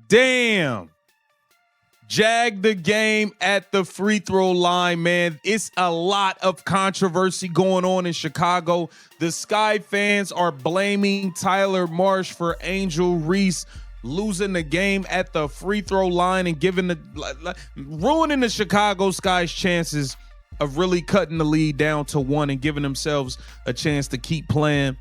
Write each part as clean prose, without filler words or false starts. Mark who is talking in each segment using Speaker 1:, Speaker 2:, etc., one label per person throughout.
Speaker 1: Damn. Jag the game at the free throw line, man. It's a lot of controversy going on in Chicago. The Sky fans are blaming Tyler Marsh for Angel Reese losing the game at the free throw line and ruining the Chicago Sky's chances of really cutting the lead down to 1 and giving themselves a chance to keep playing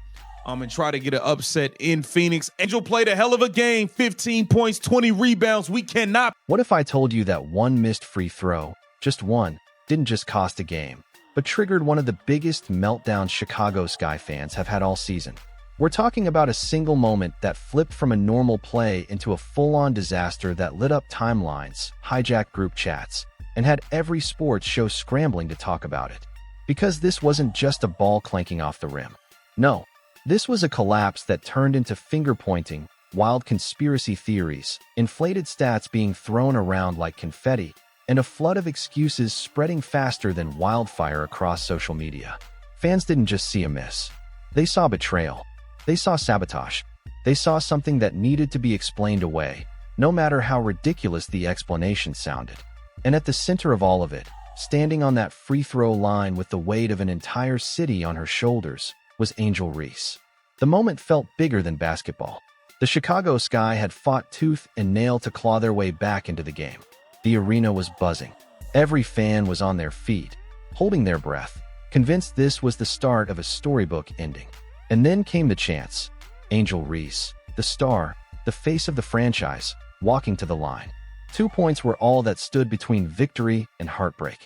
Speaker 1: and try to get an upset in Phoenix. Angel played a hell of a game, 15 points, 20 rebounds. We cannot.
Speaker 2: What if I told you that one missed free throw, just one, didn't just cost a game, but triggered one of the biggest meltdowns Chicago Sky fans have had all season? We're talking about a single moment that flipped from a normal play into a full-on disaster that lit up timelines, hijacked group chats, and had every sports show scrambling to talk about it. Because this wasn't just a ball clanking off the rim. No. This was a collapse that turned into finger-pointing, wild conspiracy theories, inflated stats being thrown around like confetti, and a flood of excuses spreading faster than wildfire across social media. Fans didn't just see a miss. They saw betrayal. They saw sabotage. They saw something that needed to be explained away, no matter how ridiculous the explanation sounded. And at the center of all of it, standing on that free throw line with the weight of an entire city on her shoulders, was Angel Reese. The moment felt bigger than basketball. The Chicago Sky had fought tooth and nail to claw their way back into the game. The arena was buzzing. Every fan was on their feet, holding their breath, convinced this was the start of a storybook ending. And then came the chance. Angel Reese, the star, the face of the franchise, walking to the line. 2 points were all that stood between victory and heartbreak.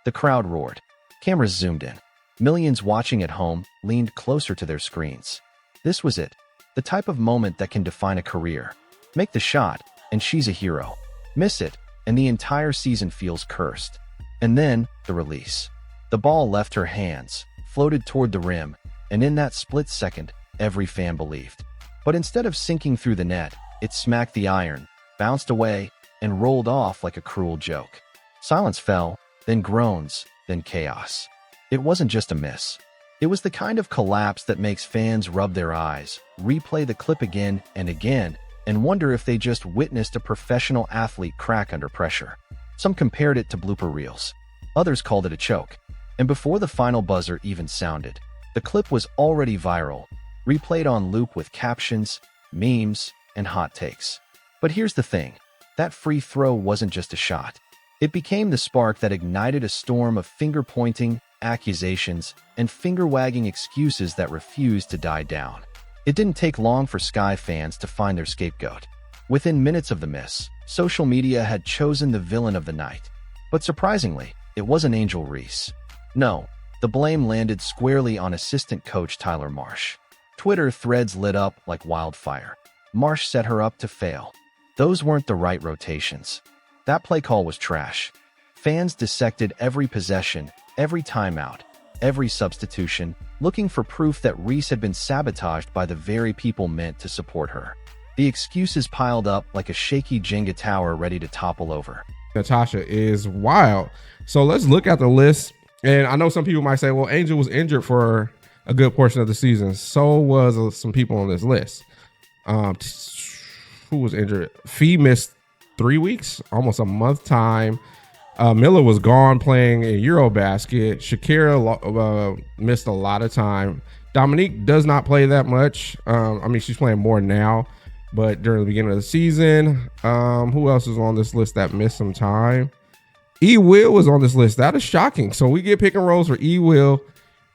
Speaker 2: The crowd roared. Cameras zoomed in. Millions watching at home leaned closer to their screens. This was it, the type of moment that can define a career. Make the shot, and she's a hero. Miss it, and the entire season feels cursed. And then, the release. The ball left her hands, floated toward the rim, and in that split second, every fan believed. But instead of sinking through the net, it smacked the iron, bounced away, and rolled off like a cruel joke. Silence fell, then groans, then chaos. It wasn't just a miss. It was the kind of collapse that makes fans rub their eyes, replay the clip again and again, and wonder if they just witnessed a professional athlete crack under pressure. Some compared it to blooper reels. Others called it a choke. And before the final buzzer even sounded, the clip was already viral, replayed on loop with captions, memes, and hot takes. But here's the thing. That free throw wasn't just a shot. It became the spark that ignited a storm of finger-pointing, accusations, and finger-wagging excuses that refused to die down. It didn't take long for Sky fans to find their scapegoat. Within minutes of the miss, social media had chosen the villain of the night. But surprisingly, it wasn't Angel Reese. No, the blame landed squarely on assistant coach Tyler Marsh. Twitter threads lit up like wildfire. Marsh set her up to fail. Those weren't the right rotations. That play call was trash. Fans dissected every possession, every timeout, every substitution, looking for proof that Reese had been sabotaged by the very people meant to support her. The excuses piled up like a shaky Jenga tower ready to topple over.
Speaker 3: Natasha is wild. So let's look at the list. And I know some people might say, well, Angel was injured for a good portion of the season. So was some people on this list. Who was injured? Fee missed 3 weeks, almost a month time. Miller was gone playing in Eurobasket. Shakira missed a lot of time. Dominique does not play that much. I mean, she's playing more now, but during the beginning of the season, who else is on this list that missed some time? E. Will was on this list. That is shocking. So we get pick and rolls for E. Will,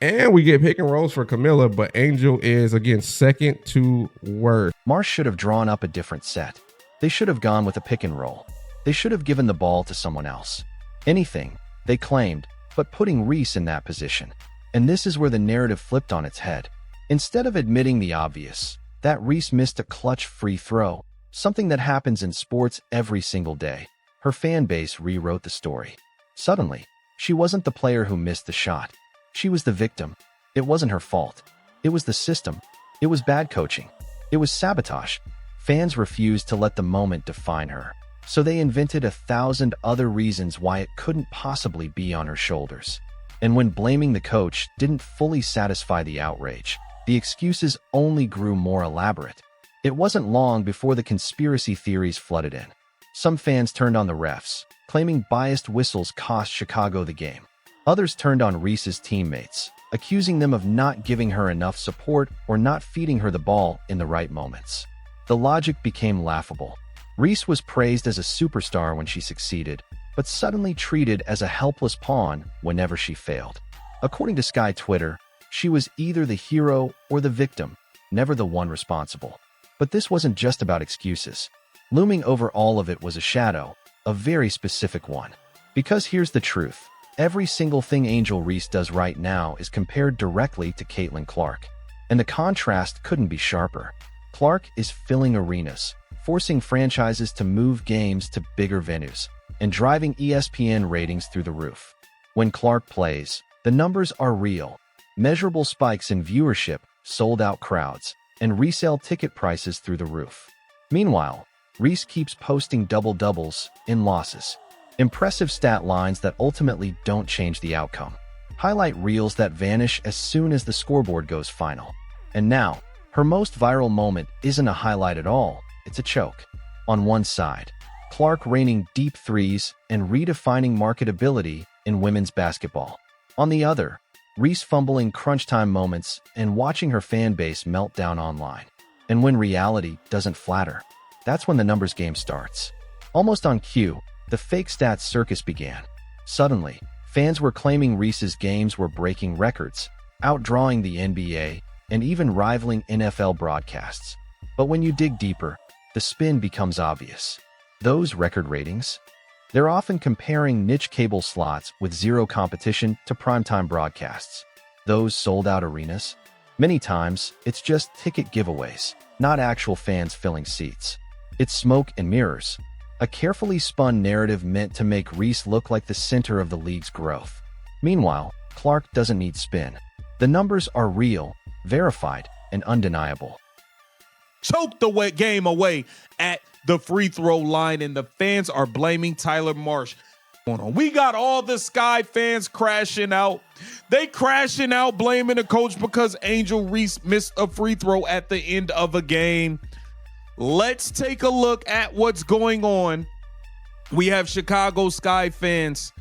Speaker 3: and we get pick and rolls for Camilla, but Angel is, again, second to worst.
Speaker 2: Marsh should have drawn up a different set. They should have gone with a pick and roll. They should have given the ball to someone else. Anything, they claimed, but putting Reese in that position. And this is where the narrative flipped on its head. Instead of admitting the obvious, that Reese missed a clutch free throw, something that happens in sports every single day, her fan base rewrote the story. Suddenly, she wasn't the player who missed the shot. She was the victim. It wasn't her fault. It was the system. It was bad coaching. It was sabotage. Fans refused to let the moment define her. So they invented 1,000 other reasons why it couldn't possibly be on her shoulders. And when blaming the coach didn't fully satisfy the outrage, the excuses only grew more elaborate. It wasn't long before the conspiracy theories flooded in. Some fans turned on the refs, claiming biased whistles cost Chicago the game. Others turned on Reese's teammates, accusing them of not giving her enough support or not feeding her the ball in the right moments. The logic became laughable. Reese was praised as a superstar when she succeeded, but suddenly treated as a helpless pawn whenever she failed. According to Sky Twitter, she was either the hero or the victim, never the one responsible. But this wasn't just about excuses. Looming over all of it was a shadow, a very specific one. Because here's the truth. Every single thing Angel Reese does right now is compared directly to Caitlin Clark. And the contrast couldn't be sharper. Clark is filling arenas, forcing franchises to move games to bigger venues, and driving ESPN ratings through the roof. When Clark plays, the numbers are real. Measurable spikes in viewership, sold-out crowds, and resale ticket prices through the roof. Meanwhile, Reese keeps posting double-doubles in losses. Impressive stat lines that ultimately don't change the outcome. Highlight reels that vanish as soon as the scoreboard goes final. And now, her most viral moment isn't a highlight at all, it's a choke. On one side, Clark raining deep threes and redefining marketability in women's basketball. On the other, Reese fumbling crunch time moments and watching her fan base melt down online. And when reality doesn't flatter, that's when the numbers game starts. Almost on cue, the fake stats circus began. Suddenly, fans were claiming Reese's games were breaking records, outdrawing the NBA, and even rivaling NFL broadcasts. But when you dig deeper, the spin becomes obvious. Those record ratings? They're often comparing niche cable slots with zero competition to primetime broadcasts. Those sold-out arenas? Many times, it's just ticket giveaways, not actual fans filling seats. It's smoke and mirrors. A carefully spun narrative meant to make Reese look like the center of the league's growth. Meanwhile, Clark doesn't need spin. The numbers are real, verified, and undeniable.
Speaker 1: Choked the game away at the free throw line, and the fans are blaming Tyler Marsh. We got all the Sky fans crashing out. They crashing out blaming the coach because Angel Reese missed a free throw at the end of a game. Let's take a look at what's going on. We have Chicago Sky fans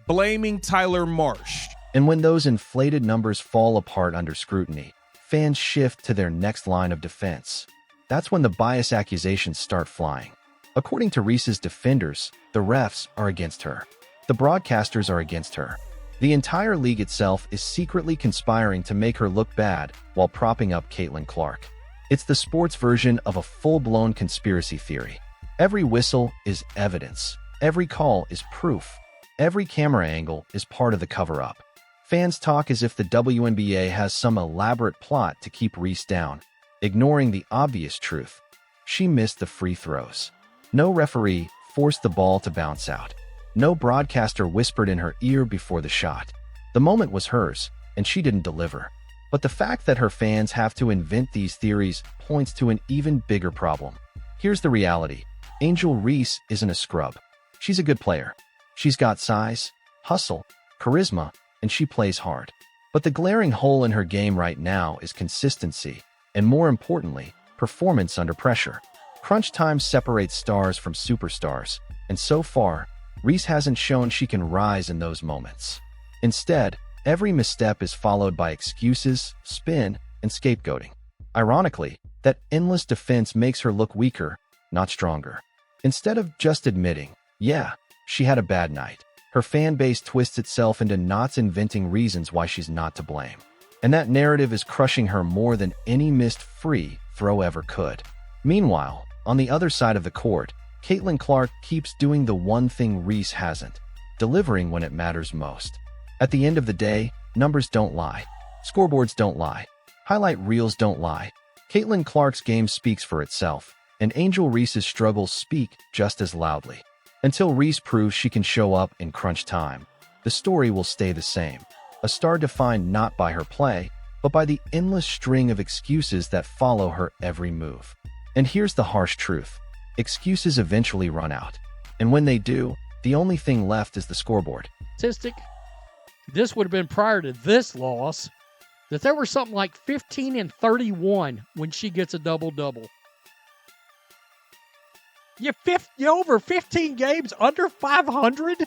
Speaker 1: blaming Tyler Marsh.
Speaker 2: And when those inflated numbers fall apart under scrutiny, fans shift to their next line of defense. That's when the bias accusations start flying. According to Reese's defenders, the refs are against her. The broadcasters are against her. The entire league itself is secretly conspiring to make her look bad while propping up Caitlin Clark. It's the sports version of a full-blown conspiracy theory. Every whistle is evidence. Every call is proof. Every camera angle is part of the cover-up. Fans talk as if the WNBA has some elaborate plot to keep Reese down, ignoring the obvious truth. She missed the free throws. No referee forced the ball to bounce out. No broadcaster whispered in her ear before the shot. The moment was hers, and she didn't deliver. But the fact that her fans have to invent these theories points to an even bigger problem. Here's the reality. Angel Reese isn't a scrub. She's a good player. She's got size, hustle, charisma, and she plays hard. But the glaring hole in her game right now is consistency, and more importantly, performance under pressure. Crunch time separates stars from superstars, and so far, Reese hasn't shown she can rise in those moments. Instead, every misstep is followed by excuses, spin, and scapegoating. Ironically, that endless defense makes her look weaker, not stronger. Instead of just admitting, yeah, she had a bad night, her fan base twists itself into knots inventing reasons why she's not to blame. And that narrative is crushing her more than any missed free throw ever could. Meanwhile, on the other side of the court, Caitlin Clark keeps doing the one thing Reese hasn't, delivering when it matters most. At the end of the day, numbers don't lie. Scoreboards don't lie. Highlight reels don't lie. Caitlin Clark's game speaks for itself, and Angel Reese's struggles speak just as loudly. Until Reese proves she can show up in crunch time, the story will stay the same. A star defined not by her play, but by the endless string of excuses that follow her every move. And here's the harsh truth. Excuses eventually run out. And when they do, the only thing left is the scoreboard.
Speaker 4: Statistic. This would have been prior to this loss. that there were something like 15 and 31 when she gets a double-double. You over 15 games under 500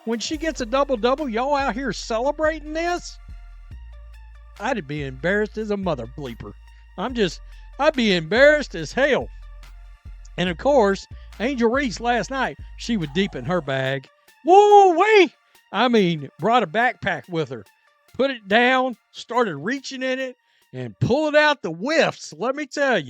Speaker 4: when she gets a double-double. Y'all out here celebrating this? I'd be embarrassed as a mother bleeper. I'd be embarrassed as hell. And of course, Angel Reese last night, she was deep in her bag. Woo-wee! I mean, brought a backpack with her. Put it down, started reaching in it, and pulling out the whiffs, let me tell you.